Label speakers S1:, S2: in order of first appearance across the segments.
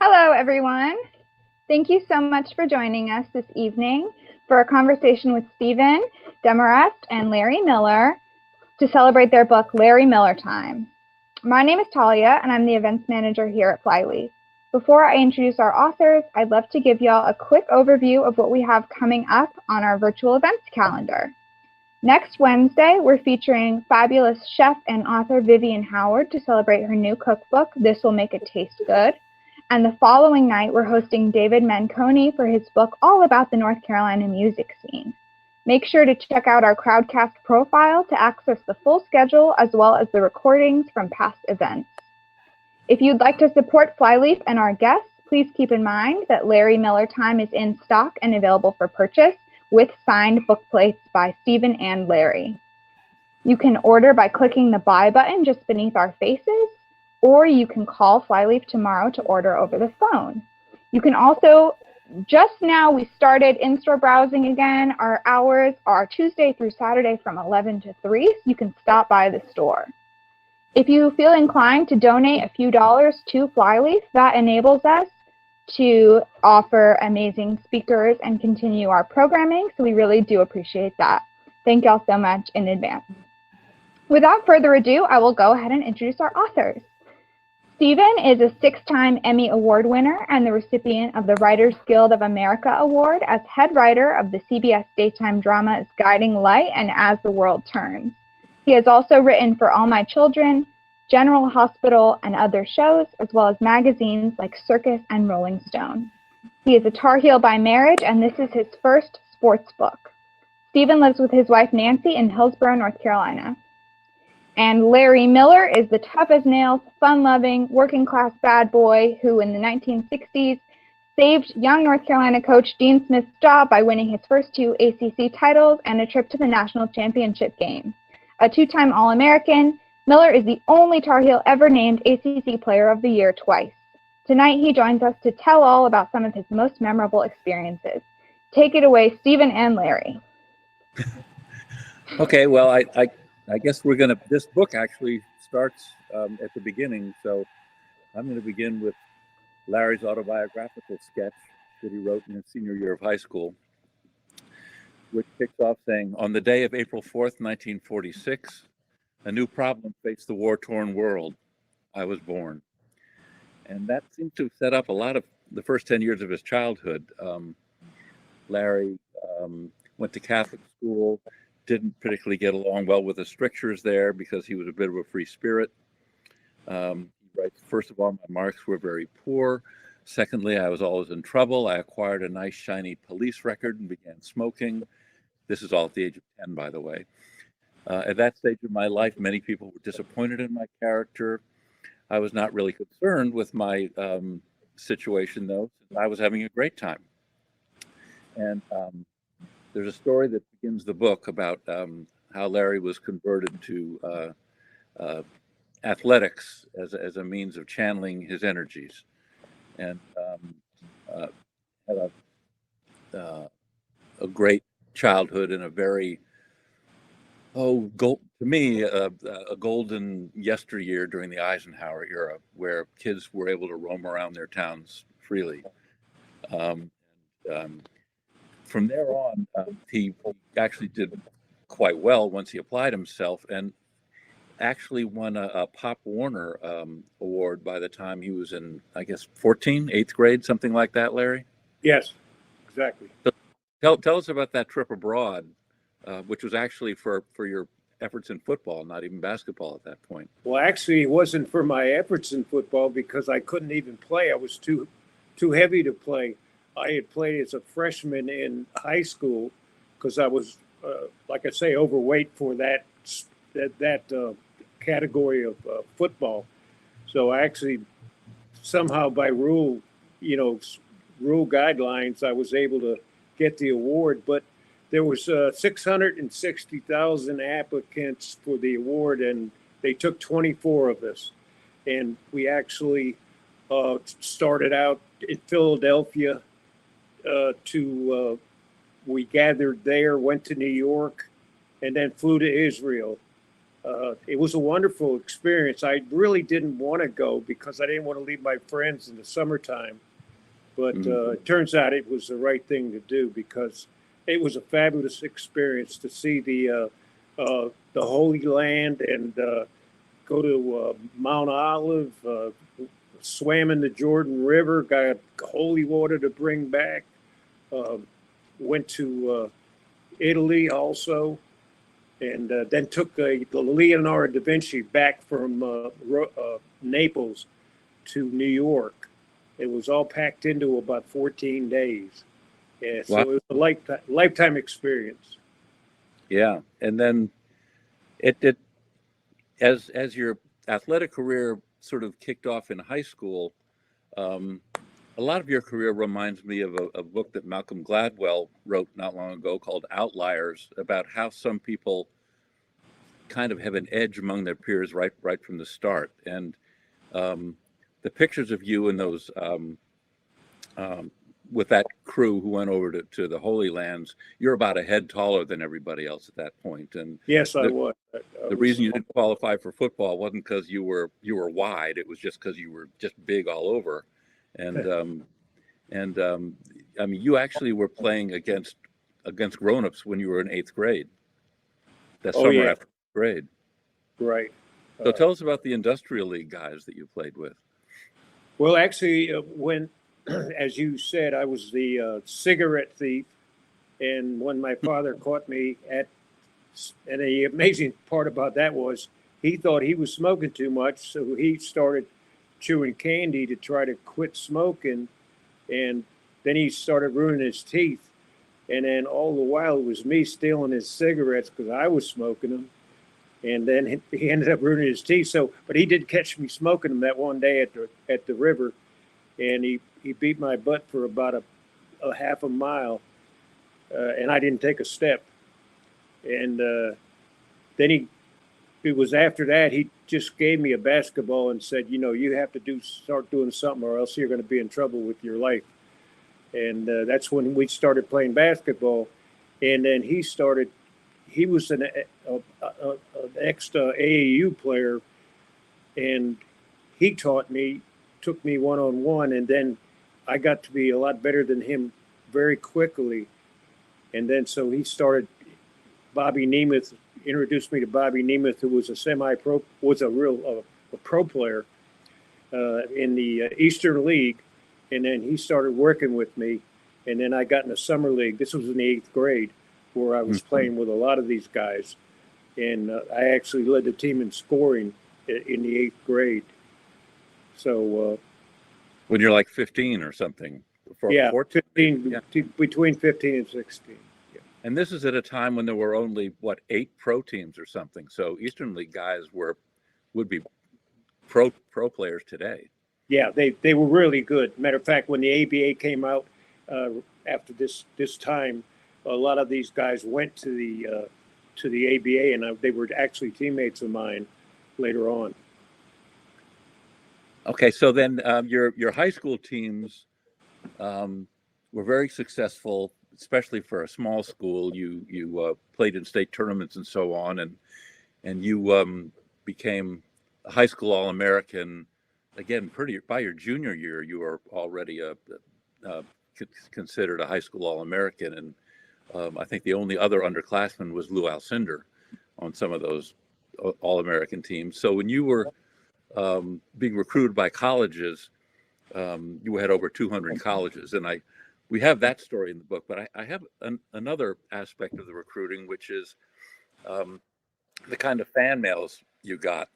S1: Hello, everyone. Thank you so much for joining us this evening for a conversation with Stephen, Demorest, and Larry Miller to celebrate their book, Larry Miller Time. My name is Talia, and I'm the events manager here at Flyleaf. Before I introduce our authors, I'd love to give y'all a quick overview of what we have coming up on our virtual events calendar. Next Wednesday, we're featuring fabulous chef and author Vivian Howard to celebrate her new cookbook, This Will Make It Taste Good. And the following night, we're hosting David Manconi for his book all about the North Carolina music scene. Make sure to check out our Crowdcast profile to access the full schedule as well as the recordings from past events. If you'd like to support Flyleaf and our guests, please keep in mind that Larry Miller Time is in stock and available for purchase with signed book plates by Stephen and Larry. You can order by clicking the buy button just beneath our faces, or you can call Flyleaf tomorrow to order over the phone. You can also, just now we started in-store browsing again. Our hours are Tuesday through Saturday from 11 to 3, so you can stop by the store. If you feel inclined to donate a few dollars to Flyleaf, that enables us to offer amazing speakers and continue our programming, so we really do appreciate that. Thank y'all so much in advance. Without further ado, I will go ahead and introduce our authors. Stephen is a 6-time Emmy Award winner and the recipient of the Writers Guild of America Award as head writer of the CBS daytime dramas Guiding Light and As the World Turns. He has also written for All My Children, General Hospital, and other shows, as well as magazines like Circus and Rolling Stone. He is a Tar Heel by marriage, and this is his first sports book. Stephen lives with his wife Nancy in Hillsborough, North Carolina. And Larry Miller is the tough-as-nails, fun-loving, working-class bad boy who in the 1960s saved young North Carolina coach Dean Smith's job by winning his first 2 ACC titles and a trip to the national championship game. A 2-time All-American, Miller is the only Tar Heel ever named ACC Player of the Year twice. Tonight he joins us to tell all about some of his most memorable experiences. Take it away, Stephen and Larry.
S2: Okay, well, I guess we're going to, this book actually starts at the beginning, so I'm going to begin with Larry's autobiographical sketch that he wrote in his senior year of high school, which kicks off saying, on the day of April 4th, 1946, a new problem faced the war-torn world. I was born. And that seems to set up a lot of the first 10 years of his childhood. Larry went to Catholic school, didn't particularly get along well with the strictures there because he was a bit of a free spirit. He writes, first of all, my marks were very poor. Secondly, I was always in trouble. I acquired a nice shiny police record and began smoking. This is all at the age of 10, by the way. At that stage of my life, many people were disappointed in my character. I was not really concerned with my situation, though, since I was having a great time. And there's a story that begins the book about how Larry was converted to athletics as a means of channeling his energies, and had a great childhood in a very to me a golden yesteryear during the Eisenhower era, where kids were able to roam around their towns freely. From there on, he actually did quite well once he applied himself, and actually won a Pop Warner award by the time he was in, I guess, 8th grade, something like that, Larry?
S3: Yes, exactly.
S2: So tell us about that trip abroad, which was actually for your efforts in football, not even basketball at that point.
S3: Well, actually, it wasn't for my efforts in football because I couldn't even play. I was too heavy to play. I had played as a freshman in high school because I was, like I say, overweight for that category of football. So I actually, somehow by rule guidelines, I was able to get the award. But there was 660,000 applicants for the award, and they took 24 of us. And we actually started out in Philadelphia. We gathered there, went to New York, and then flew to Israel. it was a wonderful experience. I really didn't want to go because I didn't want to leave my friends in the summertime. But it turns out it was the right thing to do because it was a fabulous experience to see the Holy Land and go to Mount Olive, swam in the Jordan River, got holy water to bring back, went to Italy also, and then took the Leonardo da Vinci back from Naples to New York. It was all packed into about 14 days. Yeah, so
S2: Wow.
S3: it was a lifetime experience.
S2: Yeah, and then it as your athletic career sort of kicked off in high school, a lot of your career reminds me of a book that Malcolm Gladwell wrote not long ago called Outliers, about how some people kind of have an edge among their peers right from the start. And the pictures of you and those with that crew who went over to the Holy Lands, you're about a head taller than everybody else at that point. And
S3: yes, I was.
S2: The reason you didn't qualify for football wasn't because you were wide; it was just because you were just big all over. And I mean, you actually were playing against grown-ups when you were in 8th grade. That summer after 8th grade.
S3: Right.
S2: So tell us about the Industrial League guys that you played with.
S3: Well, actually, when, as you said, I was the cigarette thief, and when my father caught me and the amazing part about that was he thought he was smoking too much, so he started chewing candy to try to quit smoking, and then he started ruining his teeth. And then all the while it was me stealing his cigarettes because I was smoking them. And then he ended up ruining his teeth. So, but he did catch me smoking them that one day at the river, and he beat my butt for about a half a mile, and I didn't take a step. And then it was after that he just gave me a basketball and said, you have to start doing something, or else you're going to be in trouble with your life. And that's when we started playing basketball. And then he was an ex-AAU player, and he took me one-on-one, and then I got to be a lot better than him very quickly. And then so he started, Bobby Nemeth introduced me to Bobby Nemeth, who was a pro player in the Eastern League. And then he started working with me, and then I got in the summer league. This was in the 8th grade, where I was playing with a lot of these guys, and I actually led the team in scoring in the 8th grade. So
S2: when you're like 15 or something,
S3: 14? 15, yeah. Between 15 and 16. Yeah.
S2: And this is at a time when there were only 8 pro teams or something. So Eastern League guys would be pro players today.
S3: Yeah, they were really good. Matter of fact, when the ABA came out after this time, a lot of these guys went to the ABA, and they were actually teammates of mine later on.
S2: Okay, so then your high school teams were very successful, especially for a small school. You played in state tournaments and so on, and you became a high school All-American. Again, by your junior year, you were already considered a high school All-American, and I think the only other underclassman was Lou Alcindor on some of those All-American teams. So when you were being recruited by colleges, you had over 200 colleges, and we have that story in the book. But I have another aspect of the recruiting, which is the kind of fan mails you got,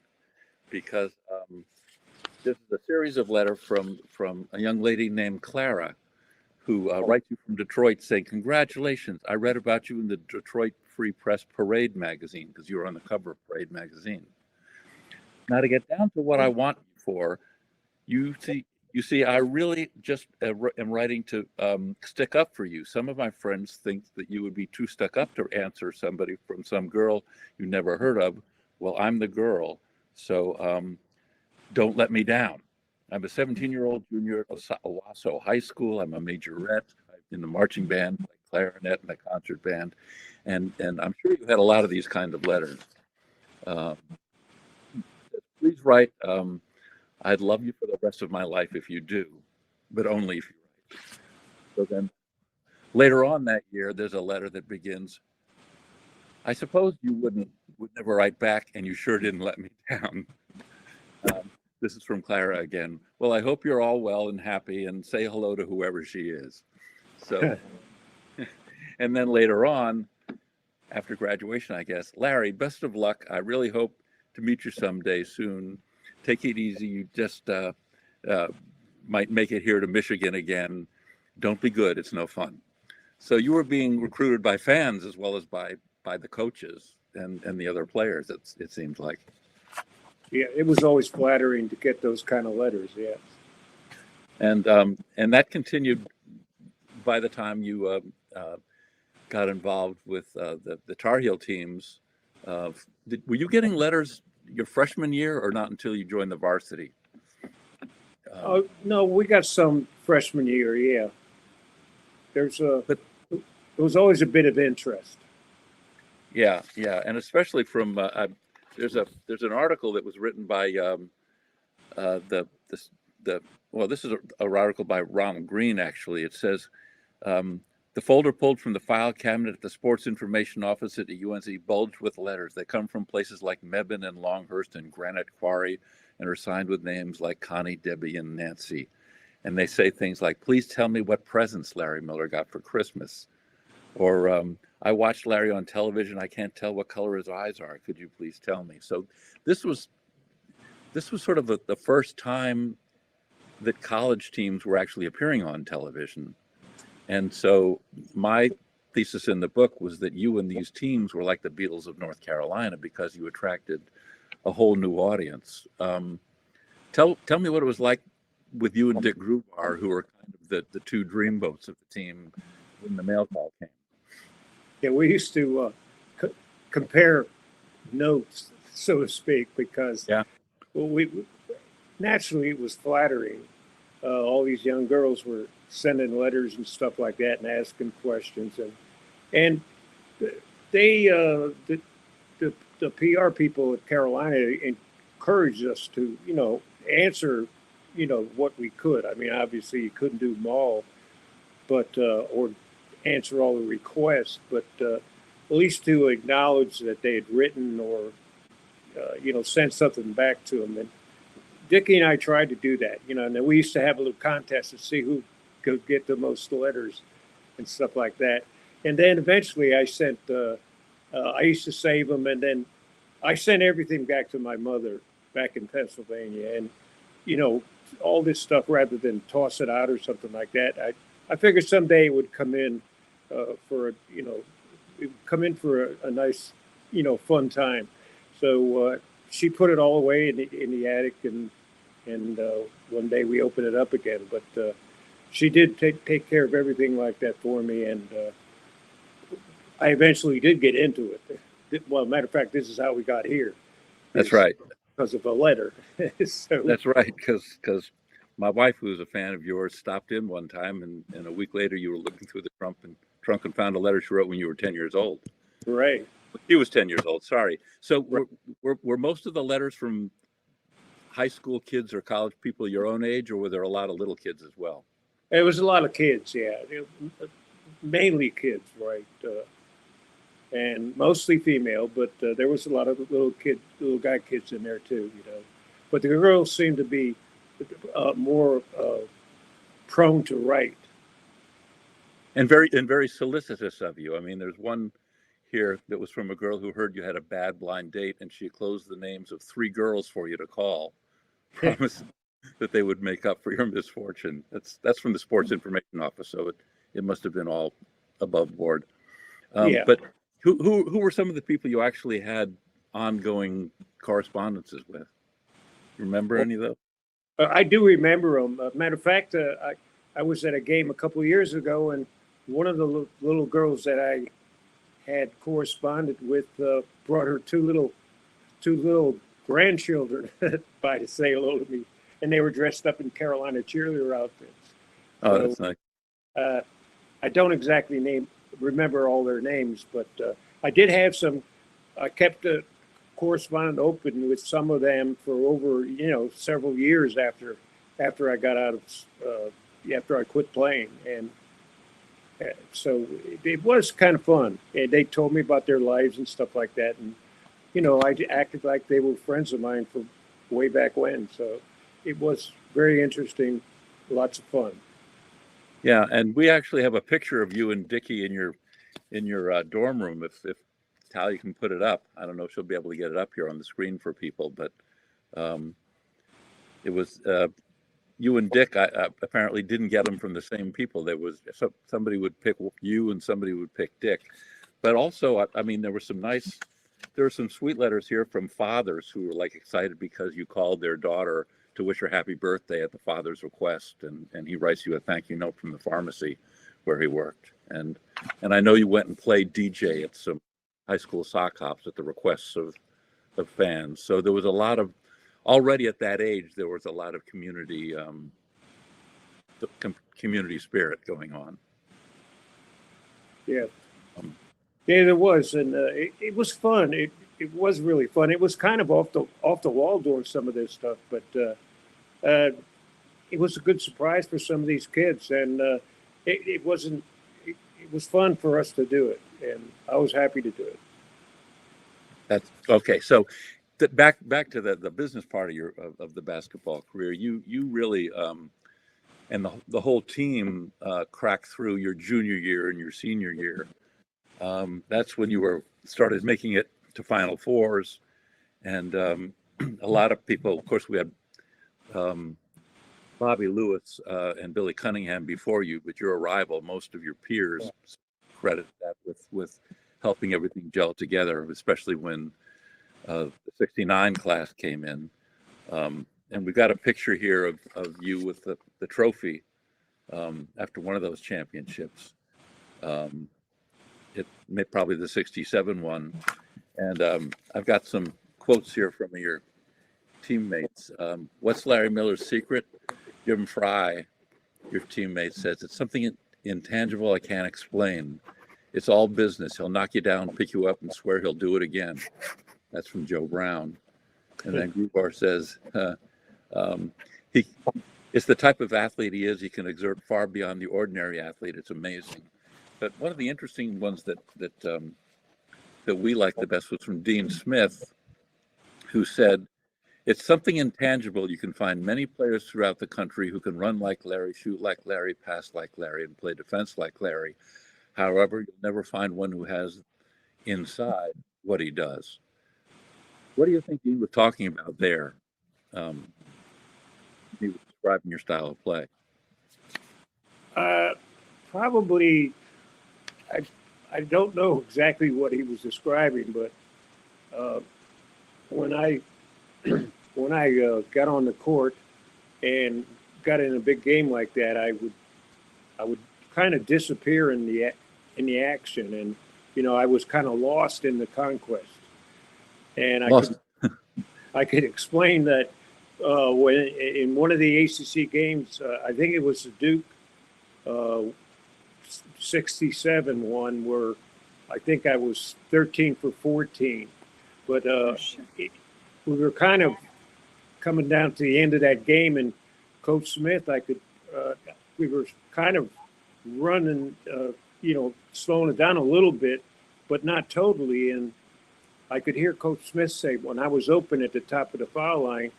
S2: because this is a series of letters from a young lady named Clara, who writes you from Detroit saying, "Congratulations, I read about you in the Detroit Free Press Parade magazine," because you were on the cover of Parade magazine. Now, to get down to what I want you for, you see, I really just am writing to stick up for you. Some of my friends think that you would be too stuck up to answer somebody from some girl you never heard of. Well, I'm the girl, so don't let me down. I'm a 17-year-old junior at Owasso High School. I'm a majorette in the marching band, like clarinet, and the concert band. And I'm sure you had a lot of these kind of letters. Uh, Please write, I'd love you for the rest of my life if you do, but only if you write. So then later on that year, there's a letter that begins, I suppose you would never write back, and you sure didn't let me down. This is from Clara again. Well, I hope you're all well and happy, and say hello to whoever she is. So, and then later on, after graduation, I guess, Larry, best of luck. I really hope to meet you someday soon. Take it easy. You just might make it here to Michigan again. Don't be good. It's no fun. So you were being recruited by fans as well as by the coaches and the other players. It seems like.
S3: Yeah, it was always flattering to get those kind of letters. Yeah.
S2: And that continued by the time you got involved with the Tar Heel teams. Were you getting letters your freshman year or not until you joined the varsity?
S3: Oh no, we got some freshman year. Yeah, there was always a bit of interest.
S2: Yeah, and especially from there's an article that was written by the well, this is an article by Ronald Green. Actually, it says the folder pulled from the file cabinet at the sports information office at the UNC bulged with letters. They come from places like Mebane and Longhurst and Granite Quarry, and are signed with names like Connie, Debbie, and Nancy. And they say things like, "Please tell me what presents Larry Miller got for Christmas," or "I watched Larry on television. I can't tell what color his eyes are. Could you please tell me?" So this was sort of the first time that college teams were actually appearing on television. And so my thesis in the book was that you and these teams were like the Beatles of North Carolina because you attracted a whole new audience. Tell me what it was like with you and Dick Grubar, who were kind of the two dreamboats of the team when the mail call came.
S3: Yeah, we used to compare notes, so to speak, because we naturally it was flattering. All these young girls were sending letters and stuff like that and asking questions, and they the PR people at Carolina encouraged us to answer what we could. I mean, obviously you couldn't do them all, but or answer all the requests, but at least to acknowledge that they had written or sent something back to them. And Dickie and I tried to do that, and then we used to have a little contest to see who could get the most letters and stuff like that. And then eventually I sent, I used to save them, and then I sent everything back to my mother back in Pennsylvania. And, all this stuff, rather than toss it out or something like that, I figured someday it would come in for a nice, fun time. So she put it all away in the attic, and one day we opened it up again. But she did take care of everything like that for me, and I eventually did get into it. Well, matter of fact, this is how we got here.
S2: That's right.
S3: Because of a letter. So,
S2: that's right, because my wife, who was a fan of yours, stopped in one time, and a week later you were looking through the trunk and found a letter she wrote when you were 10 years old.
S3: Right.
S2: She was 10 years old, sorry. So were most of the letters from high school kids or college people your own age, or were there a lot of little kids as well?
S3: It was a lot of kids, yeah. Mainly kids, right? And mostly female, but there was a lot of little guy kids in there too, But the girls seemed to be more prone to write.
S2: And very solicitous of you. I mean, there's one here that was from a girl who heard you had a bad blind date, and she closed the names of 3 girls for you to call, promising that they would make up for your misfortune. That's from the sports information office, so it must have been all above board.
S3: Yeah.
S2: But who were some of the people you actually had ongoing correspondences with? Remember any of those?
S3: I do remember them. Matter of fact, I was at a game a couple of years ago, and one of the little girls that I had corresponded with brought her two little grandchildren by to say hello to me, and they were dressed up in Carolina cheerleader outfits.
S2: Oh,
S3: so,
S2: that's nice.
S3: I don't exactly remember all their names, but I did have some. I kept correspondent open with some of them for over, several years after I got out of, after I quit playing. And so it was kind of fun. And they told me about their lives and stuff like that. And, I acted like they were friends of mine from way back when. So it was very interesting, lots of fun.
S2: Yeah, and we actually have a picture of you and Dickie in your dorm room. If Talia can put it up, I don't know if she'll be able to get it up here on the screen for people, but it was you and Dick. I apparently didn't get them from the same people. There was somebody would pick you and somebody would pick Dick, but also I mean there were some sweet letters here from fathers who were like excited because you called their daughter to wish her happy birthday at the father's request, and he writes you a thank you note from the pharmacy where he worked, and I know you went and played DJ at some high school sock hops at the requests of fans. So there was a lot of, already at that age, there was a lot of community spirit going on.
S3: Yeah. Yeah, there was, and it was fun. It was really fun. It was kind of off the wall doing some of this stuff, but it was a good surprise for some of these kids, and it wasn't. It was fun for us to do it, and I was happy to do it.
S2: That's okay. So back to the business part of the basketball career. You really and the whole team cracked through your junior year and your senior year. That's when you started making it to Final Fours, and a lot of people. Of course, we had Bobby Lewis and Billy Cunningham before you, but your arrival, most of your peers credit that with helping everything gel together, especially when the '69 class came in. And we've got a picture here of you with the trophy after one of those championships. It may probably the '67 one, and I've got some quotes here from your teammates. What's Larry Miller's secret? Jim Fry, your teammate, says it's something intangible I can't explain. It's all business. He'll knock you down, pick you up, and swear he'll do it again. That's from Joe Brown. And then Grubar says it's the type of athlete he is. He can exert far beyond the ordinary athlete. It's amazing. But one of the interesting ones that we liked the best was from Dean Smith, who said, it's something intangible. You can find many players throughout the country who can run like Larry, shoot like Larry, pass like Larry, and play defense like Larry. However, you'll never find one who has inside what he does. What do you think he was talking about there? He was describing your style of play.
S3: Probably, I don't know exactly what he was describing, but when I got on the court and got in a big game like that, I would kind of disappear in the action, and I was kind of lost in the conquest. And I could explain that when in one of the ACC games, I think it was the Duke '67 one, where I think I was 13 for 14, but we were kind of coming down to the end of that game, and Coach Smith, we were kind of running, slowing it down a little bit, but not totally. And I could hear Coach Smith say, when I was open at the top of the foul line,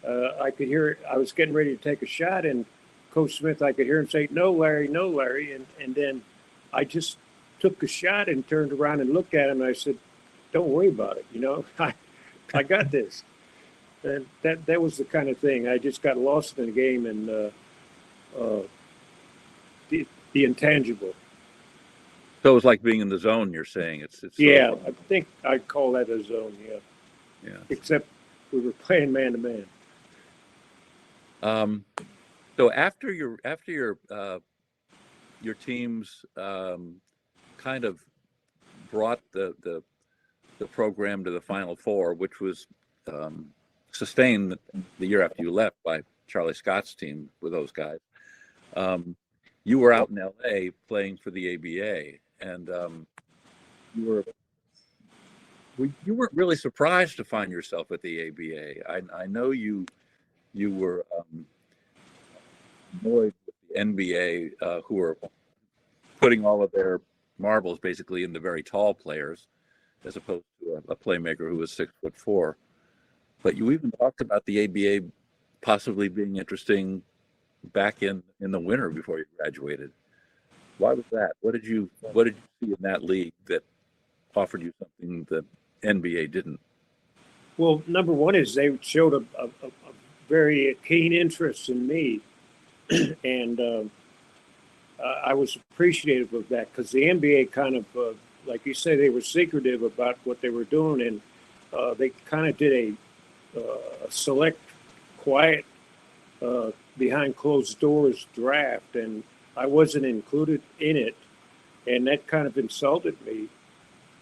S3: I could hear, I was getting ready to take a shot, and Coach Smith, I could hear him say, no, Larry, no, Larry. And then I just took a shot and turned around and looked at him, and I said, don't worry about it. I got this. And that was the kind of thing. I just got lost in the game and the intangible.
S2: So it was like being in the zone, you're saying. It's
S3: yeah, I think I'd call that a zone, yeah.
S2: Yeah.
S3: Except we were playing man to man.
S2: So after your teams kind of brought the program to the Final Four, which was sustained the year after you left by Charlie Scott's team with those guys. You were out in LA playing for the ABA, and you were you weren't really surprised to find yourself at the ABA. I know you were annoyed with the NBA, who are putting all of their marbles basically in the very tall players, as opposed to a playmaker who was 6'4". But you even talked about the ABA possibly being interesting back in the winter before you graduated. Why was that? What did you see in that league that offered you something the NBA didn't?
S3: Well, number one is they showed a very keen interest in me, and I was appreciative of that because the NBA kind of, like you say, they were secretive about what they were doing, and they kind of did a select, quiet, behind closed doors draft, and I wasn't included in it, and that kind of insulted me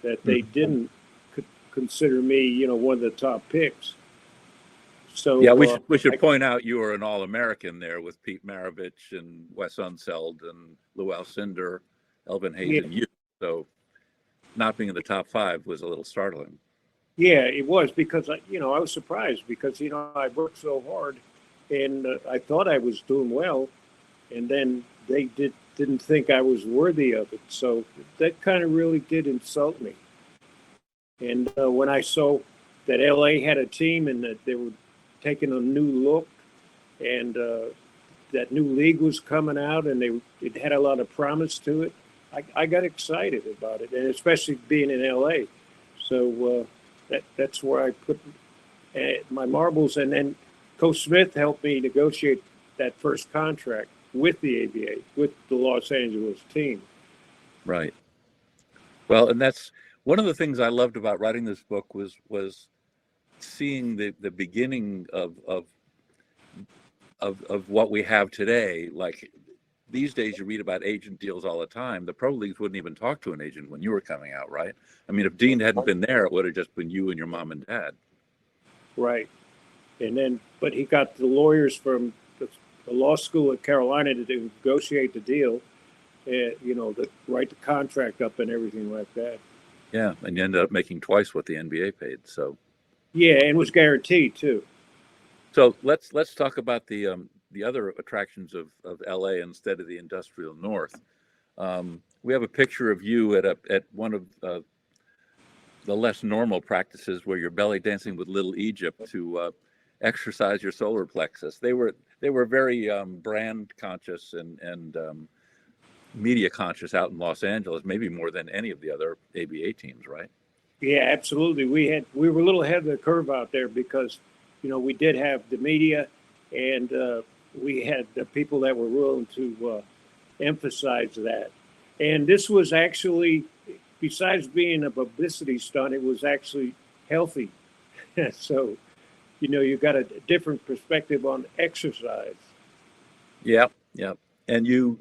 S3: that they didn't consider me, one of the top picks. So
S2: yeah, we should point out you were an All-American there with Pete Maravich and Wes Unseld and Lou Alcindor, Elvin Hayes,
S3: yeah,
S2: and you. So not being in the top 5 was a little startling.
S3: yeah, it was because I was surprised because I worked so hard, and I thought I was doing well, and then they didn't think I was worthy of it. So that kind of really did insult me. And when I saw that LA had a team and that they were taking a new look, and that new league was coming out, and it had a lot of promise to it, I got excited about it, and especially being in LA. So that's where I put my marbles, and then Coach Smith helped me negotiate that first contract with the ABA, with the Los Angeles team.
S2: Right. Well, and that's one of the things I loved about writing this book was seeing the beginning of what we have today. Like these days, you read about agent deals all the time. The pro leagues wouldn't even talk to an agent when you were coming out, right? I mean, if Dean hadn't been there, it would have just been you and your mom and dad. Right.
S3: And then, but he got the lawyers from the law school at Carolina to negotiate the deal, to write the contract up and everything like that.
S2: Yeah, and you ended up making twice what the NBA paid. So.
S3: Yeah, and was guaranteed too.
S2: So let's talk about the other attractions of LA instead of the industrial north. We have a picture of you at one of the less normal practices where you're belly dancing with Little Egypt to exercise your solar plexus. They were very brand conscious and media conscious out in Los Angeles, maybe more than any of the other ABA teams, right?
S3: Yeah, absolutely. We were a little ahead of the curve out there because, we did have the media, and we had the people that were willing to emphasize that. And this was actually, besides being a publicity stunt, it was actually healthy. So, you got a different perspective on exercise.
S2: Yeah, yeah. And you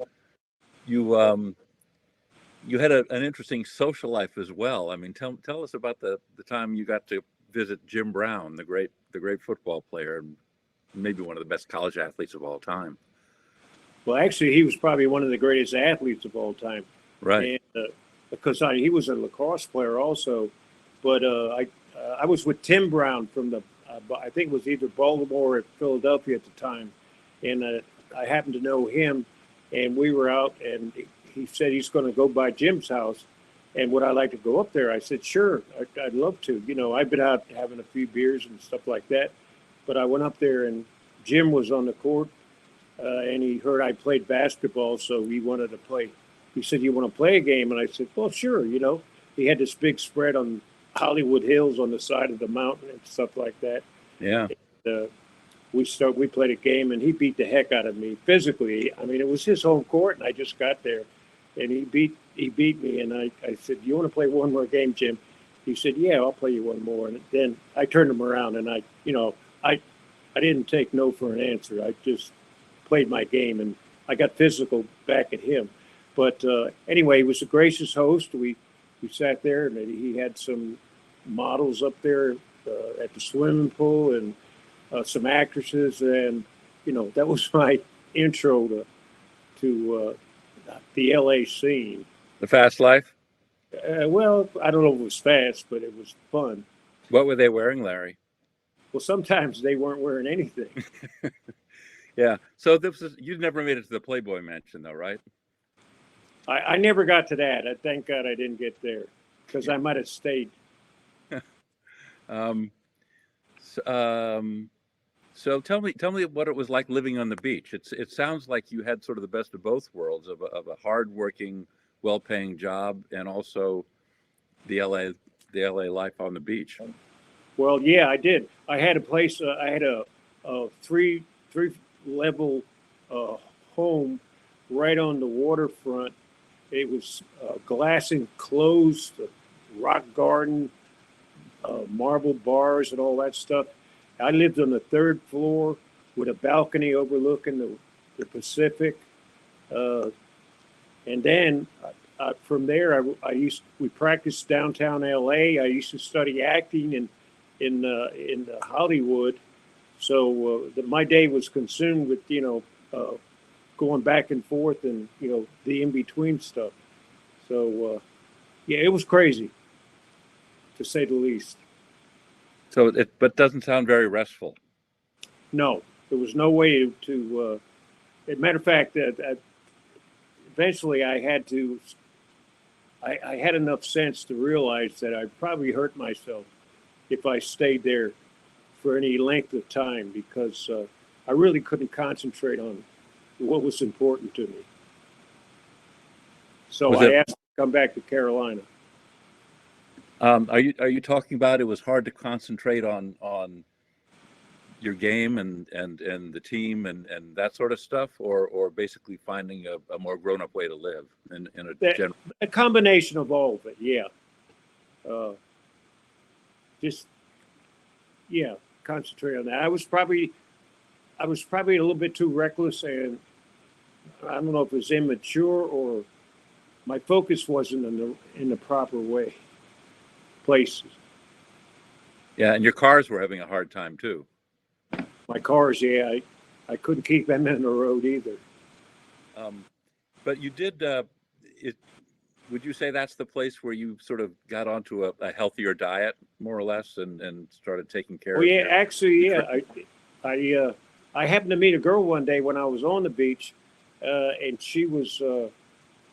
S2: had an interesting social life as well. I mean, tell us about the time you got to visit Jim Brown, the great football player, and maybe one of the best college athletes of all time.
S3: Well, actually, he was probably one of the greatest athletes of all time.
S2: Right.
S3: And, because he was a lacrosse player also, but I was with Tim Brown from I think it was either Baltimore or Philadelphia at the time, and I happened to know him, and we were out, and he said he's going to go by Jim's house, and would I like to go up there? I said, sure, I'd love to. I've been out having a few beers and stuff like that, but I went up there, and Jim was on the court, and he heard I played basketball, so he wanted to play. He said, you want to play a game? And I said, well, sure. He had this big spread on Hollywood Hills on the side of the mountain and stuff like that.
S2: Yeah.
S3: And, we played a game, and he beat the heck out of me physically. I mean, it was his home court, and I just got there, and he beat me. And I said, you want to play one more game, Jim? He said, yeah, I'll play you one more. And then I turned him around, and I didn't take no for an answer. I just played my game, and I got physical back at him. But anyway, he was a gracious host. We sat there, and he had some models up there at the swimming pool, and some actresses, and that was my intro to the LA scene.
S2: The fast life.
S3: Well, I don't know if it was fast, but it was fun.
S2: What were they wearing, Larry?
S3: Well, sometimes they weren't wearing anything.
S2: Yeah. So you never made it to the Playboy Mansion, though, right?
S3: I never got to that. Thank God I didn't get there because I might have stayed.
S2: Um, so, so tell me what it was like living on the beach. It sounds like you had sort of the best of both worlds of a hardworking, well-paying job, and also the LA life on the beach.
S3: Well, yeah, I did. I had a place. I had a three level uh, home right on the waterfront. It was glass enclosed, rock garden, marble bars, and all that stuff. I lived on the third floor with a balcony overlooking the Pacific. Uh, and then from there, we practiced downtown LA. I used to study acting in Hollywood. So my day was consumed with going back and forth and the in between stuff. So yeah, it was crazy to say the least.
S2: So but doesn't sound very restful.
S3: No, there was no way to. As a matter of fact, eventually I had to. I had enough sense to realize that I'd probably hurt myself if I stayed there for any length of time because I really couldn't concentrate on what was important to me. So I asked to come back to Carolina.
S2: Are you talking about it was hard to concentrate on your game and the team and that sort of stuff, or basically finding a more grown up way to live in
S3: a combination of all of it, yeah. Concentrate on that. I was probably a little bit too reckless, and I don't know if it was immature or my focus wasn't in the proper places.
S2: Yeah, and your cars were having a hard time too.
S3: My cars, yeah, I couldn't keep them in the road either.
S2: But you did. Would you say that's the place where you sort of got onto a healthier diet, more or less, and started taking care of?
S3: Yeah, actually, yeah. I happened to meet a girl one day when I was on the beach, and she was a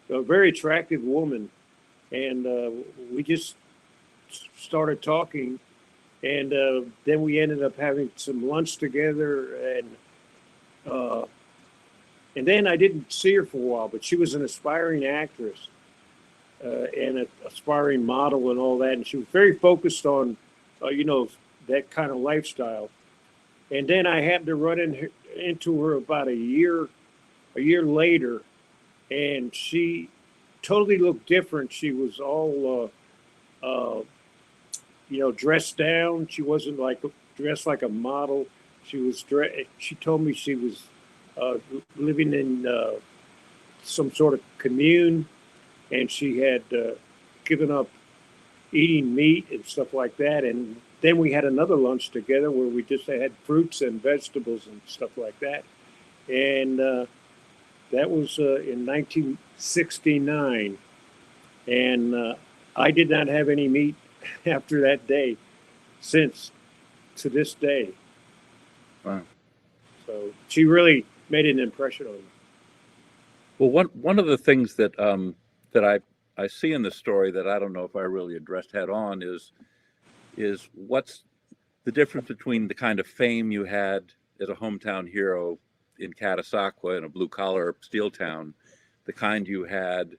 S3: very attractive woman, and we just started talking, and then we ended up having some lunch together, and then I didn't see her for a while, but she was an aspiring actress and an aspiring model and all that, and she was very focused on, that kind of lifestyle. And then I happened to run into her about a year later, and she totally looked different. She was all, dressed down. She wasn't dressed like a model. She told me she was living in some sort of commune, and she had given up eating meat and stuff like that. And then we had another lunch together where we just had fruits and vegetables and stuff like that. And that was in 1969. And I did not have any meat after that day to this day.
S2: Wow.
S3: So she really made an impression on me.
S2: Well, one of the things that that I see in the story that I don't know if I really addressed head on is what's the difference between the kind of fame you had as a hometown hero in Catasauqua, in a blue collar steel town, the kind you had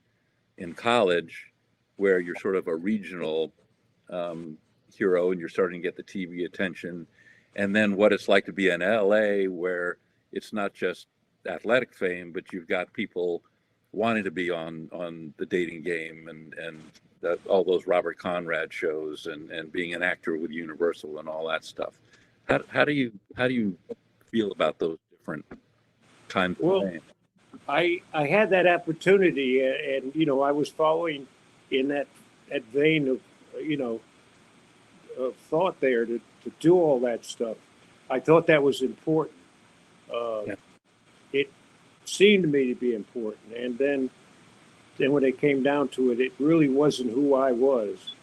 S2: in college, where you're sort of a regional hero and you're starting to get the TV attention, and then what it's like to be in LA, where it's not just athletic fame, but you've got people wanting to be on the Dating Game and all those Robert Conrad shows and being an actor with Universal and all that stuff. How do you feel about those different kinds of fame?
S3: I had that opportunity, and I was following in that vein of of thought there to do all that stuff. I thought that was important. It seemed to me to be important, and then then when it came down to it, it really wasn't who I was.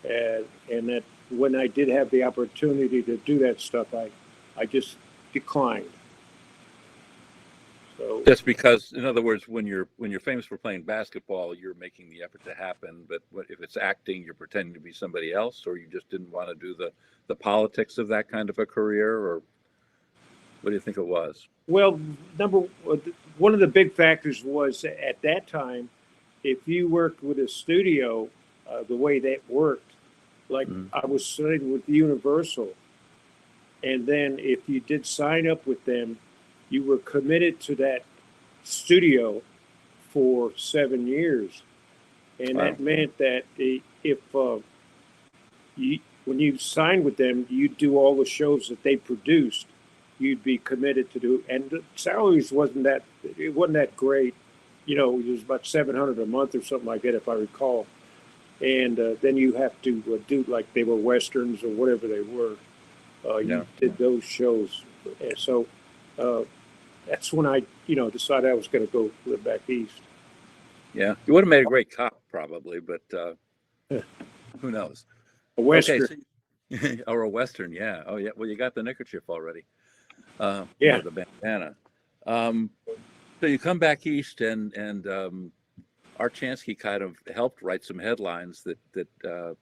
S3: And that when I did have the opportunity to do that stuff, I just declined. So
S2: Just because, in other words, when you're famous for playing basketball, you're making the effort to happen. But if it's acting, you're pretending to be somebody else, or you just didn't want to do the politics of that kind of a career, or what do you think it was?
S3: well, one of the big factors was at that time, if you worked with a studio, the way that worked, like I was studying with Universal, and then if you did sign up with them, you were committed to that studio for 7 years, and
S2: Wow.
S3: that meant that if when you signed with them, you'd do all the shows that they produced. You'd be committed to do, and the salaries wasn't that great. You know, it was about $700 a month or something like that, if I recall. And then you have to do like they were westerns or whatever they were. You did those shows, and so that's when I, decided I was going to go live back east.
S2: Yeah, you would have made a great cop, probably, but who knows?
S3: A western,
S2: Okay, or a western, yeah. Oh, yeah. Well, you got the neckerchief already.
S3: yeah.
S2: Or the bandana. So you come back east, and Art Chansky kind of helped write some headlines that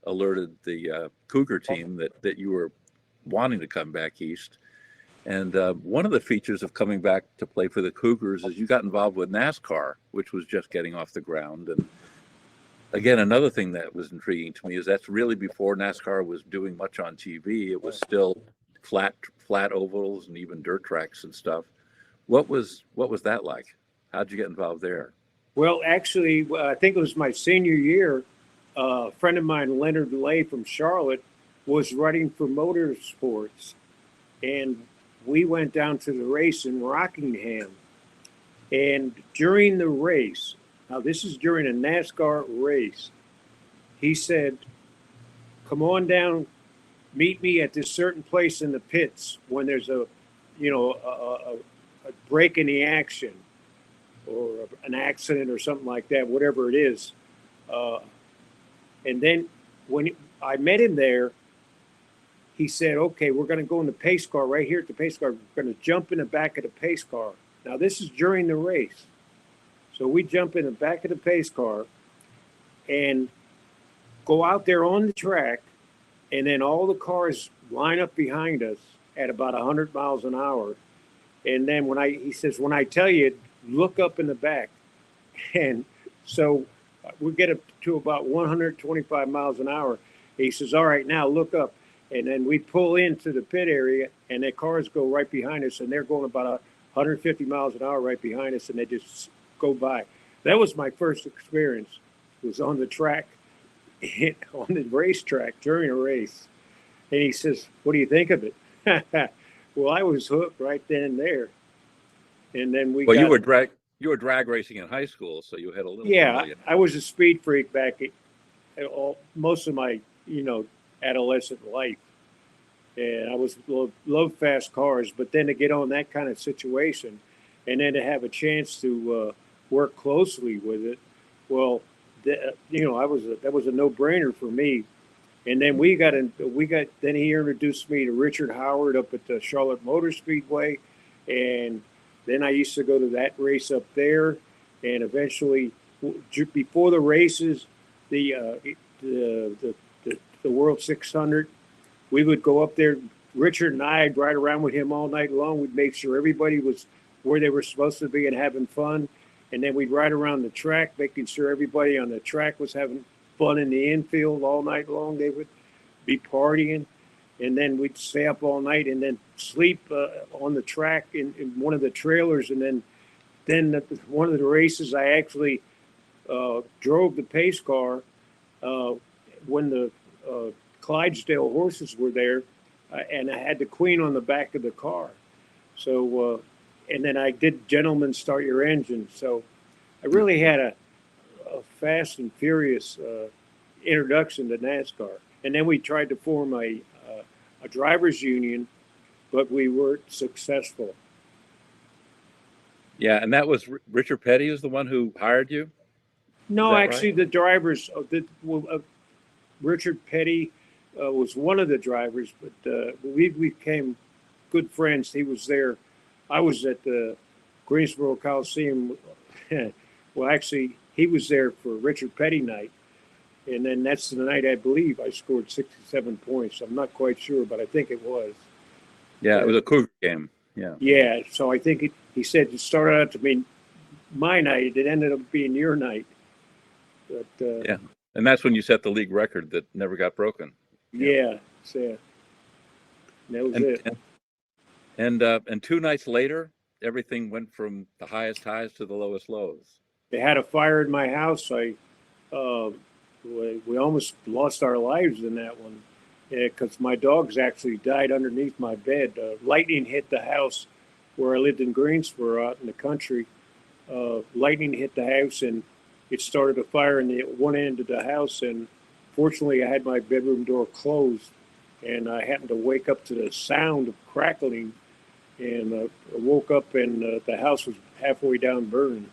S2: alerted the Cougar team that you were wanting to come back east. And one of the features of coming back to play for the Cougars is you got involved with NASCAR, which was just getting off the ground. And again, another thing that was intriguing to me is that's really before NASCAR was doing much on TV. It was still flat ovals and even dirt tracks and stuff. What was that like? How'd you get involved there?
S3: Well, actually, I think it was my senior year. A friend of mine, Leonard Lay from Charlotte, was running for motorsports, and we went down to the race in Rockingham. And during the race, now this is during a NASCAR race, he said, "Come on down, meet me at this certain place in the pits when there's a break in the action or an accident or something like that, whatever it is." And then when I met him there, he said, "Okay, we're going to go in the pace car right here at the pace car. We're going to jump in the back of the pace car." Now, this is during the race. So we jump in the back of the pace car and go out there on the track, and then all the cars line up behind us at about 100 miles an hour. And then he says, "When I tell you, look up in the back." And so we get up to about 125 miles an hour. He says, "All right, now look up." And then we pull into the pit area, and the cars go right behind us, and they're going about 150 miles an hour right behind us, and they just go by. That was my first experience. It was on the track, on the racetrack during a race. And he says, "What do you think of it?" Well, I was hooked right then and there. And then
S2: you were drag racing in high school, so you had a little.
S3: Yeah,
S2: familiar.
S3: I was a speed freak back at most of my adolescent life, and I loved fast cars. But then to get on that kind of situation, and then to have a chance to work closely with it, well, that was a no-brainer for me. And then then he introduced me to Richard Howard up at the Charlotte Motor Speedway, and then I used to go to that race up there, and eventually, before the races, the World 600, we would go up there. Richard and I'd ride around with him all night long. We'd make sure everybody was where they were supposed to be and having fun, and then we'd ride around the track, making sure everybody on the track was having fun in the infield all night long. They would be partying, and then we'd stay up all night and then sleep on the track in one of the trailers. And then one of the races, I actually drove the pace car when the Clydesdale horses were there, and I had the Queen on the back of the car. So, and then I did Gentlemen Start Your Engine. So I really had a fast and furious introduction to NASCAR. And then we tried to form a drivers union, but we weren't successful.
S2: Yeah, and that was Richard Petty is the one who hired you?
S3: No,
S2: that
S3: actually,
S2: right?
S3: the drivers, Richard Petty was one of the drivers, but we became good friends. He was there. I was at the Greensboro Coliseum. Well, actually, he was there for Richard Petty night. And then that's the night I believe I scored 67 points. I'm not quite sure, but I think it was.
S2: Yeah, it was a Cougar game. Yeah.
S3: Yeah, so I think he said it started out to be my night. It ended up being your night. But
S2: Yeah. And that's when you set the league record that never got broken.
S3: yeah, so that was
S2: And
S3: it.
S2: and 2 nights later, everything went from the highest highs to the lowest lows.
S3: They had a fire in my house. Uh, we almost lost our lives in that one because my dogs actually died underneath my bed. Lightning hit the house where I lived in Greensboro out in the country. Lightning hit the house and it started a fire in the one end of the house. And fortunately, I had my bedroom door closed and I happened to wake up to the sound of crackling. And I woke up and the house was halfway down burning.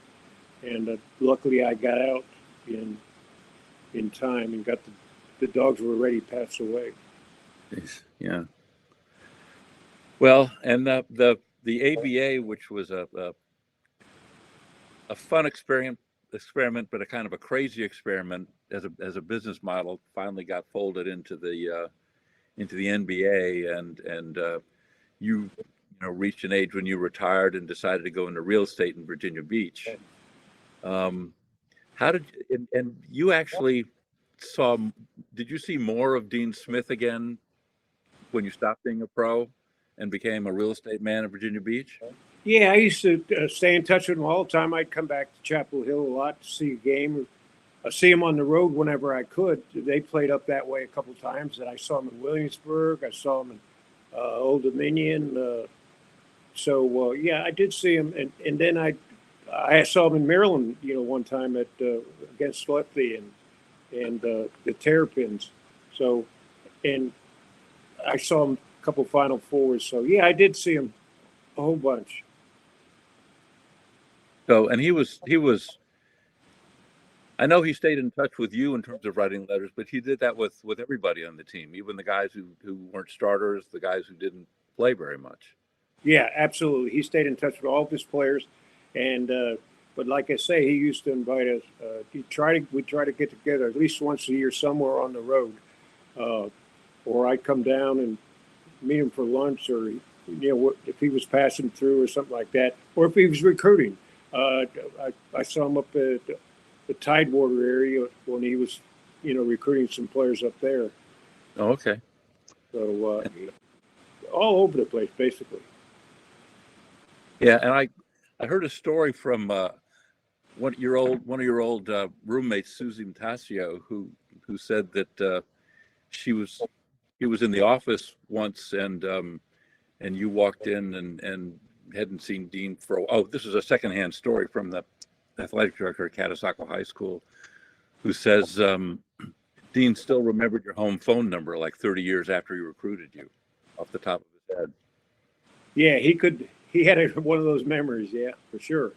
S3: And luckily, I got out in time and got the dogs were already passed away.
S2: Yeah. Well, and the ABA, which was a fun experiment, but a kind of a crazy experiment as a business model, finally got folded into the NBA, and you reached an age when you retired and decided to go into real estate in Virginia Beach. How did and you actually saw? Did you see more of Dean Smith again when you stopped being a pro and became a real estate man in Virginia Beach?
S3: Yeah, I used to stay in touch with them all the time. I'd come back to Chapel Hill a lot to see a game. I see them on the road whenever I could. They played up that way a couple of times. And I saw them in Williamsburg. I saw them in Old Dominion. So yeah, I did see them, and then I saw them in Maryland. One time at against Lefty and the Terrapins. So, and I saw them a couple Final Fours. So yeah, I did see them a whole bunch.
S2: So, and he was. I know he stayed in touch with you in terms of writing letters, but he did that with everybody on the team, even the guys who weren't starters, the guys who didn't play very much.
S3: Yeah, absolutely. He stayed in touch with all of his players, and but like I say, he used to invite us. We try to get together at least once a year somewhere on the road, or I'd come down and meet him for lunch, or if he was passing through or something like that, or if he was recruiting. I saw him up at the Tidewater area when he was, recruiting some players up there.
S2: Oh, okay.
S3: So all over the place, basically.
S2: Yeah, and I heard a story from one of your old roommates, Susie Matasio, who said that he was in the office once, and you walked in and hadn't seen Dean for this is a secondhand story from the athletic director at Catasauqua High School, who says Dean still remembered your home phone number like 30 years after he recruited you, off the top of his head.
S3: Yeah, he could. He had one of those memories. Yeah, for sure.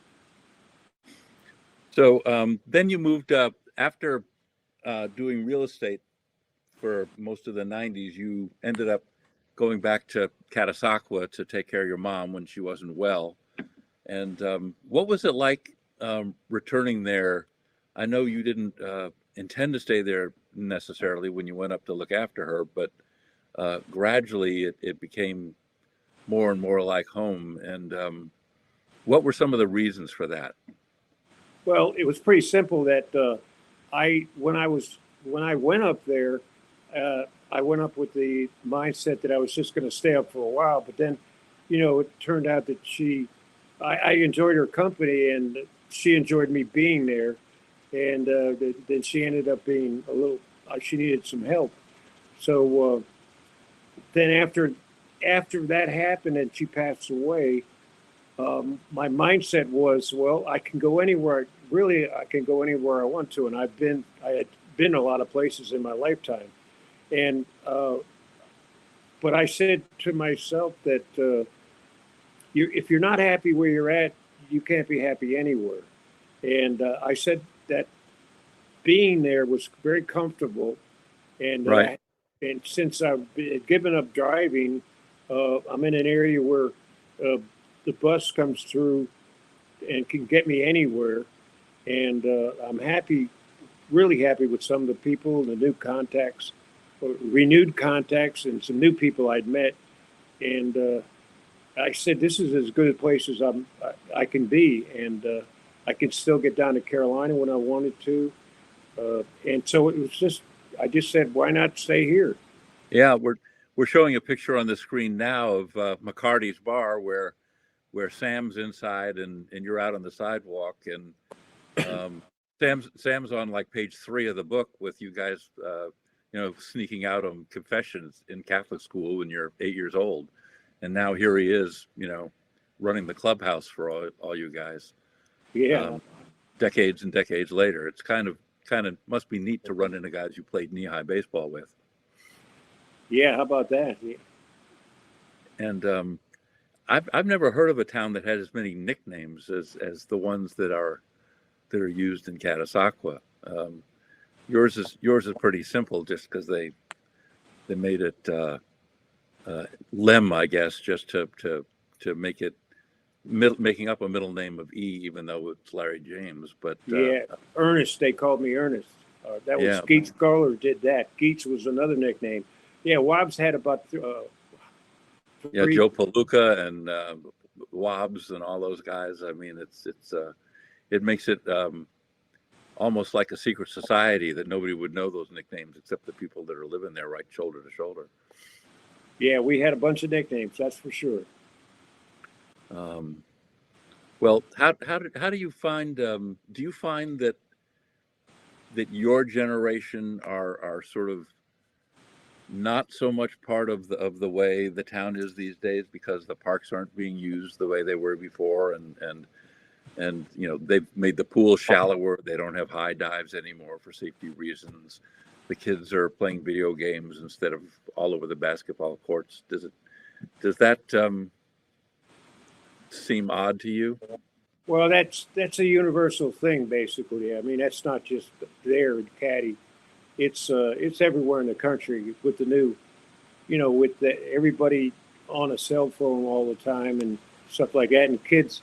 S2: So then you moved up after doing real estate for most of the 90s. You ended up going back to Catasauqua to take care of your mom when she wasn't well. And what was it like returning there? I know you didn't intend to stay there necessarily when you went up to look after her, but gradually it became more and more like home. And what were some of the reasons for that?
S3: Well, it was pretty simple that when I went up there, I went up with the mindset that I was just going to stay up for a while. But then, it turned out that I enjoyed her company and she enjoyed me being there. And then she ended up being she needed some help. So then after that happened and she passed away, my mindset was, well, I can go anywhere. Really, I can go anywhere I want to. And I had been a lot of places in my lifetime. And but I said to myself that if you're not happy where you're at, you can't be happy anywhere. And I said that being there was very comfortable. And
S2: Right.
S3: and since I've given up driving, I'm in an area where the bus comes through and can get me anywhere. And I'm happy, really happy with some of the people, the new contacts, renewed contacts, and some new people I'd met. And I said, this is as good a place as I can be. And I could still get down to Carolina when I wanted to. And so it was just, I just said, why not stay here?
S2: Yeah, we're showing a picture on the screen now of McCarty's bar where Sam's inside and you're out on the sidewalk, and Sam's on like page 3 of the book with you guys, sneaking out on confessions in Catholic school when you're 8 years old, and now here he is, running the clubhouse for all you guys.
S3: Yeah.
S2: Decades and decades later, it's kind of must be neat to run into guys you played knee-high baseball with.
S3: Yeah, how about that? Yeah.
S2: And I've never heard of a town that has as many nicknames as the ones that are used in Catasauqua. Yours is pretty simple, just because they made it Lem, I guess, just to make it making up a middle name of E, even though it's Larry James. But
S3: Yeah, Ernest, they called me Ernest. That was
S2: Yeah.
S3: Geets Garler did that. Geets was another nickname. Yeah, Wobbs had about
S2: yeah,
S3: three.
S2: Joe Palooka and Wobbs and all those guys. I mean, it makes it almost like a secret society that nobody would know those nicknames except the people that are living there right shoulder to shoulder.
S3: Yeah, we had a bunch of nicknames, that's for sure.
S2: Well, how do you find? Do you find that your generation are sort of not so much part of the way the town is these days, because the parks aren't being used the way they were before, and they've made the pool shallower. They don't have high dives anymore for safety reasons. The kids are playing video games instead of all over the basketball courts. Does that seem odd to you?
S3: Well, that's a universal thing, basically. I mean, that's not just there in Caddy. It's everywhere in the country with the new, with everybody on a cell phone all the time and stuff like that. And kids,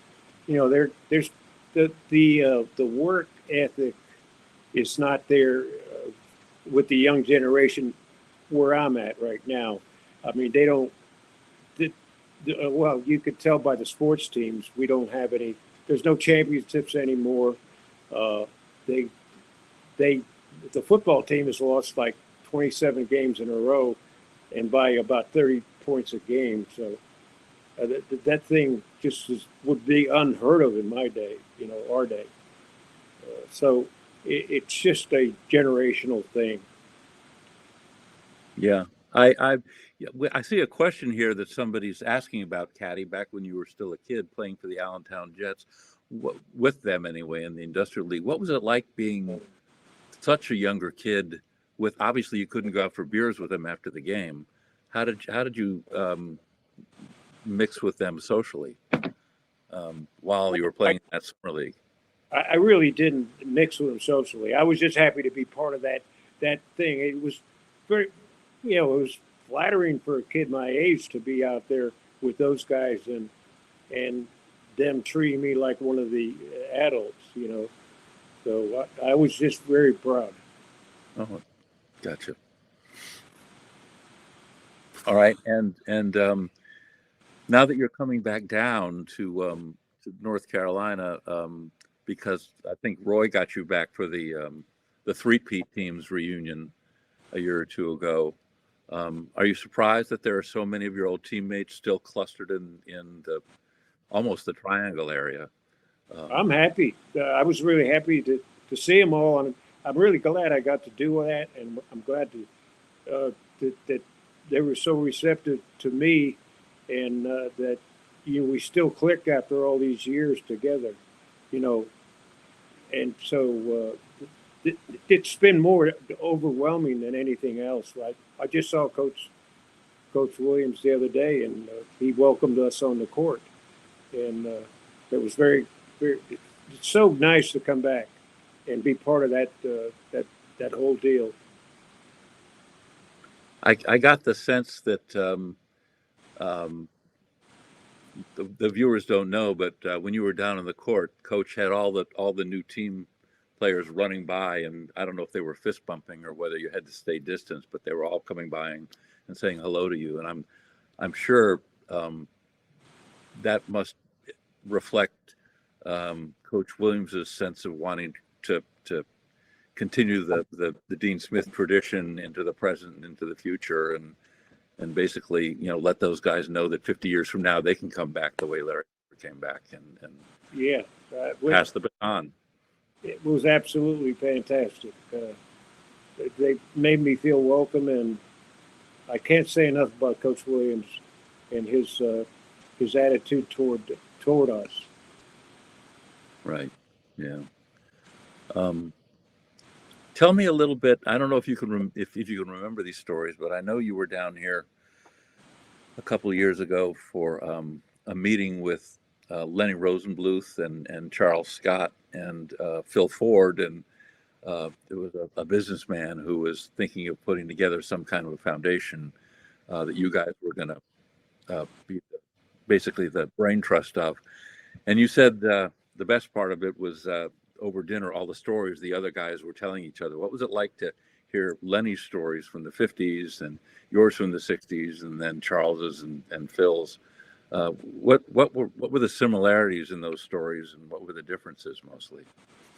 S3: there's the work ethic is not there with the young generation where I'm at right now. I mean, they don't. Well, you could tell by the sports teams, we don't have any. There's no championships anymore. The football team has lost like 27 games in a row, and by about 30 points a game. So that thing just would be unheard of in my day, our day. So it's just a generational thing.
S2: Yeah, I see a question here that somebody's asking about Caddy back when you were still a kid playing for the Allentown Jets, with them anyway in the Industrial League. What was it like being such a younger kid? With obviously you couldn't go out for beers with them after the game. How did you mix with them socially while you were playing in that summer league?
S3: I really didn't mix with them socially. I was just happy to be part of that thing. It was very, it was flattering for a kid my age to be out there with those guys and them treating me like one of the adults, So I was just very proud.
S2: Oh, gotcha. All right, and now that you're coming back down to North Carolina, because I think Roy got you back for the three-peat teams reunion a year or two ago. Are you surprised that there are so many of your old teammates still clustered in almost the Triangle area?
S3: I'm happy. I was really happy to see them all, and I'm really glad I got to do that, and I'm glad that they were so receptive to me, and that we still click after all these years together, and so it's been more overwhelming than anything else. I just saw Coach Williams the other day, and he welcomed us on the court, and it was very, very. It's so nice to come back be part of that whole deal.
S2: I got the sense that um, the viewers don't know, but when you were down in the court, Coach had all the new team players running by, and I don't know if they were fist bumping or whether you had to stay distance, but they were all coming by and saying hello to you. And I'm sure that must reflect Coach Williams's sense of wanting to continue the Dean Smith tradition into the present and into the future, and basically, let those guys know that 50 years from now they can come back the way Larry came back and
S3: Yeah,
S2: pass the baton.
S3: it was absolutely fantastic. They made me feel welcome, and I can't say enough about Coach Williams and his attitude toward us.
S2: Right. Yeah. Tell me a little bit. I don't know if you can if you can remember these stories, but I know you were down here a couple of years ago for a meeting with Lenny Rosenbluth and Charles Scott and Phil Ford, and there was a businessman who was thinking of putting together some kind of a foundation that you guys were going to be basically the brain trust of. And you said the best part of it was over dinner, all the stories the other guys were telling each other. What was it like to hear Lenny's stories from the 50s and yours from the 60s, and then Charles's and Phil's? What were the similarities in those stories, and what were the differences mostly?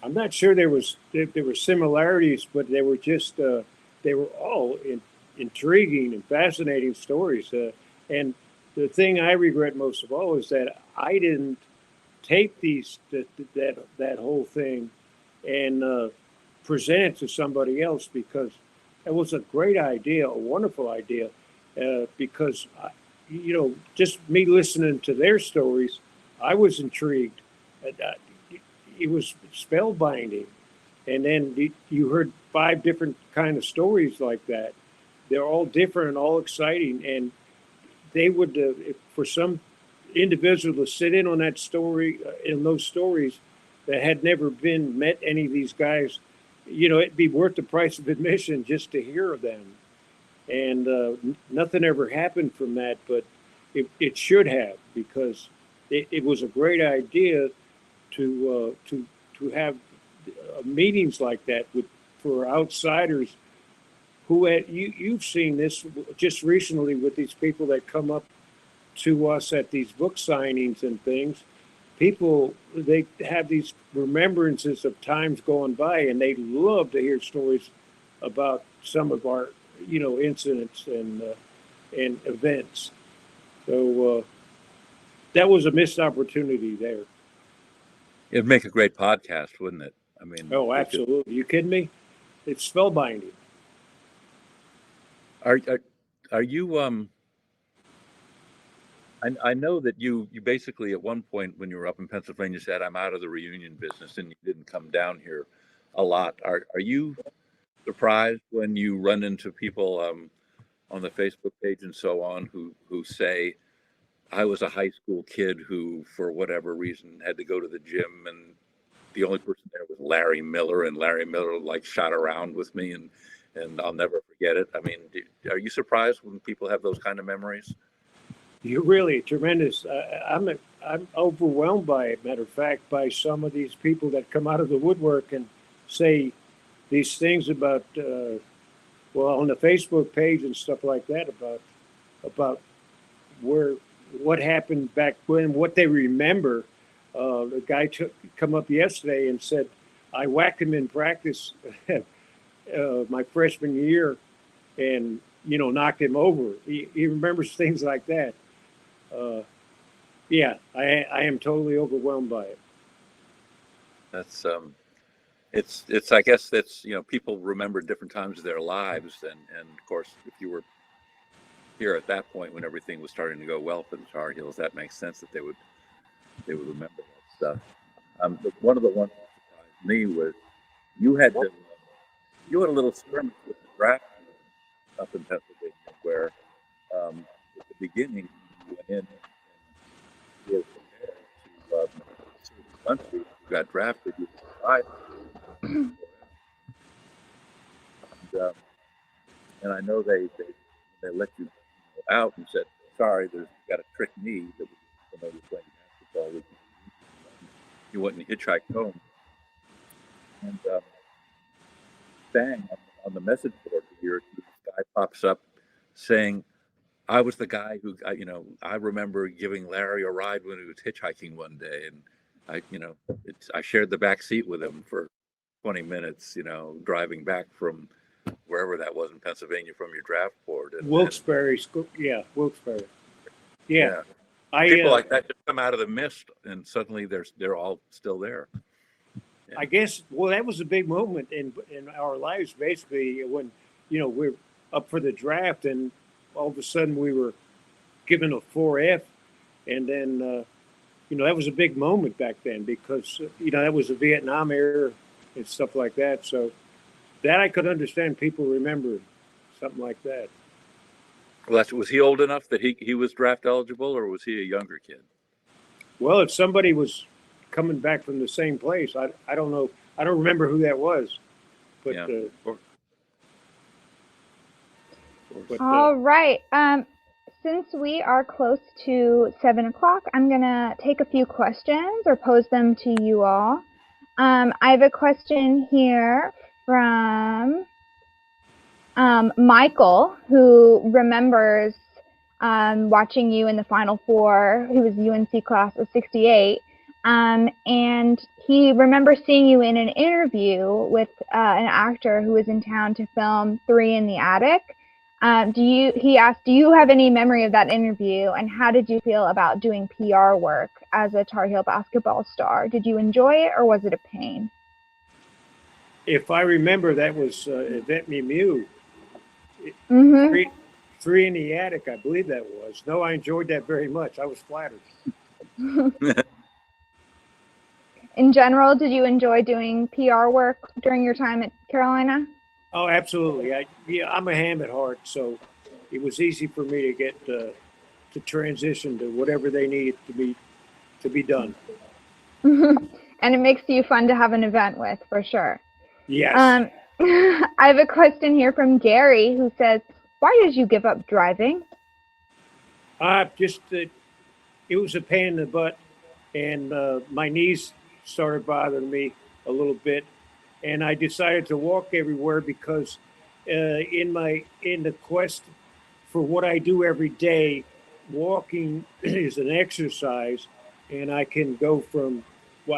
S3: I'm not sure there were similarities, but they were just they were all intriguing and fascinating stories. And the thing I regret most of all is that I didn't take that whole thing and present it to somebody else, because it was a great idea, a wonderful idea. Because just me listening to their stories, I was intrigued. It was spellbinding, and then you heard 5 different kind of stories like that. They're all different and all exciting, and they would for some individual to sit in on that story, in those stories, that had never met any of these guys, it'd be worth the price of admission just to hear of them. And nothing ever happened from that, but it should have, because it was a great idea to have meetings like that for outsiders who you've seen this just recently with these people that come up to us at these book signings and things. People, they have these remembrances of times going by, and they love to hear stories about some of our incidents and events. So that was a missed opportunity there.
S2: It'd make a great podcast, wouldn't it? I mean,
S3: oh, absolutely. You kidding me? It's spellbinding.
S2: Are you I know that you basically at one point when you were up in Pennsylvania said, I'm out of the reunion business, and you didn't come down here a lot. Are you surprised when you run into people on the Facebook page and so on who say, I was a high school kid who, for whatever reason, had to go to the gym, and the only person there was Larry Miller, and Larry Miller like shot around with me, and I'll never forget it. I mean, are you surprised when people have those kind of memories?
S3: You're really tremendous. I'm overwhelmed by it. Matter of fact, by some of these people that come out of the woodwork and say these things about, on the Facebook page and stuff like that, about what happened back when, what they remember. The guy come up yesterday and said, I whacked him in practice my freshman year, and knocked him over. He remembers things like that. Yeah, I am totally overwhelmed by it.
S2: That's it's I guess that's people remember different times of their lives, and of course if you were here at that point when everything was starting to go well for the Tar Heels, that makes sense that they would remember that stuff. But one of the ones that surprised me was you had a little skirmish with the draft up in Pennsylvania where at the beginning you went in and you were prepared to serve the country. You got drafted, you survived, And I know they let you out and said, sorry, you got a trick knee that was when you're playing basketball. You went and hitchhiked home. And bang, on the message board here, this guy pops up saying, I was the guy who, I remember giving Larry a ride when he was hitchhiking one day. And I shared the back seat with him for 20 minutes, driving back from wherever that was in Pennsylvania from your draft board.
S3: Wilkes-Barre School. Yeah, Wilkes-Barre. Yeah.
S2: People like that just come out of the mist and suddenly they're all still there.
S3: I guess, well, that was a big moment in our lives, basically, when, we're up for the draft and all of a sudden we were given a 4F. And then, that was a big moment back then because, that was the Vietnam era and stuff like that. So that I could understand people remember something like that.
S2: Well, was he old enough that he was draft eligible, or was he a younger kid?
S3: Well, if somebody was coming back from the same place, I don't know. I don't remember who that was. But,
S2: yeah.
S1: All right. Since we are close to 7 o'clock, I'm going to take a few questions or pose them to you all. I have a question here from Michael, who remembers watching you in the Final Four. He was UNC class of 68. And he remembers seeing you in an interview with an actor who was in town to film 3 in the Attic. He asked, do you have any memory of that interview, and how did you feel about doing PR work as a Tar Heel basketball star? Did you enjoy it, or was it a pain?
S3: If I remember, that was Yvette Mimieux.
S1: Mm-hmm.
S3: Three in the Attic, I believe that was. No, I enjoyed that very much. I was flattered.
S1: In general, did you enjoy doing PR work during your time at Carolina?
S3: Oh, absolutely. I'm a ham at heart, so it was easy for me to get to transition to whatever they needed to be done.
S1: And it makes you fun to have an event with, for sure.
S3: Yes.
S1: I have a question here from Gary, who says, why did you give up driving?
S3: It was a pain in the butt, and my knees started bothering me a little bit, and I decided to walk everywhere because in the quest for what I do every day, walking is an exercise, and I can I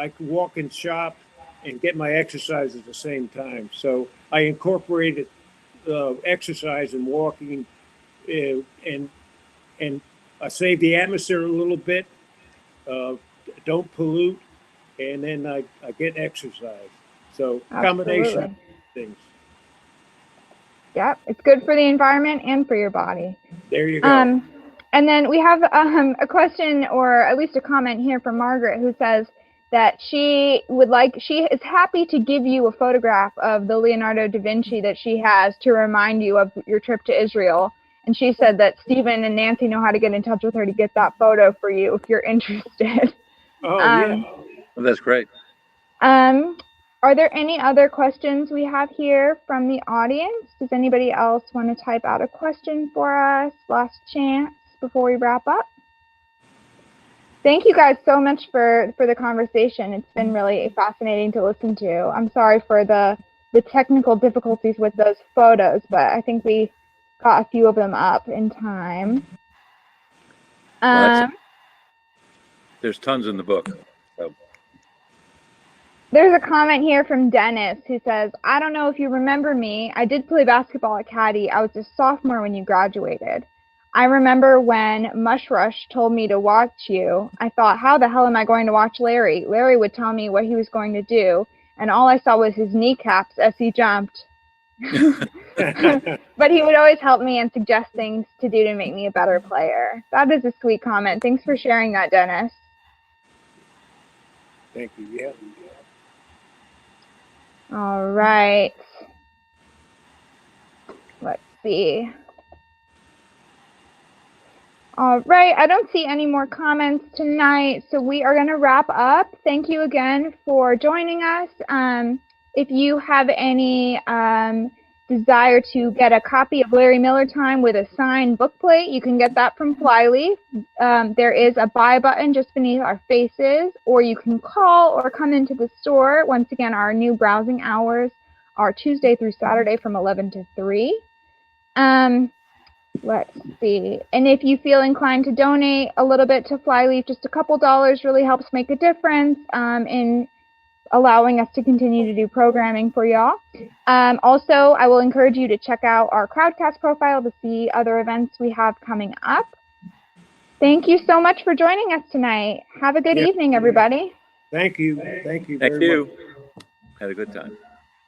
S3: can walk and shop and get my exercise at the same time. So I incorporated exercise and walking, and I save the atmosphere a little bit, don't pollute, and then I get exercise. So combination of things.
S1: Yep, it's good for the environment and for your body.
S3: There you go.
S1: And then we have a question, or at least a comment here from Margaret, who says that she is happy to give you a photograph of the Leonardo da Vinci that she has to remind you of your trip to Israel. And she said that Stephen and Nancy know how to get in touch with her to get that photo for you if you're interested.
S3: Oh, yeah.
S2: Well, that's great.
S1: Are there any other questions we have here from the audience? Does anybody else want to type out a question for us? Last chance before we wrap up. Thank you guys so much for the conversation. It's been really fascinating to listen to. I'm sorry for the technical difficulties with those photos, but I think we got a few of them up in time.
S2: There's tons in the book. So.
S1: There's a comment here from Dennis who says, I don't know if you remember me. I did play basketball at Caddy. I was a sophomore when you graduated. I remember when Mush Rush told me to watch you. I thought, how the hell am I going to watch Larry? Larry would tell me what he was going to do, and all I saw was his kneecaps as he jumped. But he would always help me and suggest things to do to make me a better player. That is a sweet comment. Thanks for sharing that, Dennis.
S3: Thank you. Yeah.
S1: All right. Let's see. All right. I don't see any more comments tonight, so we are going to wrap up. Thank you again for joining us. If you have any desire to get a copy of Larry Miller Time with a signed bookplate, you can get that from Flyleaf. There is a buy button just beneath our faces, or you can call or come into the store. Once again, our new browsing hours are Tuesday through Saturday from 11 to 3. Let's see. And if you feel inclined to donate a little bit to Flyleaf, just a couple dollars really helps make a difference in allowing us to continue to do programming for y'all. Also, I will encourage you to check out our Crowdcast profile to see other events we have coming up. Thank you so much for joining us tonight. Have a good evening, everybody.
S3: Thank you. Thank you
S2: Thank
S3: very
S2: you.
S3: much.
S2: Had a good time.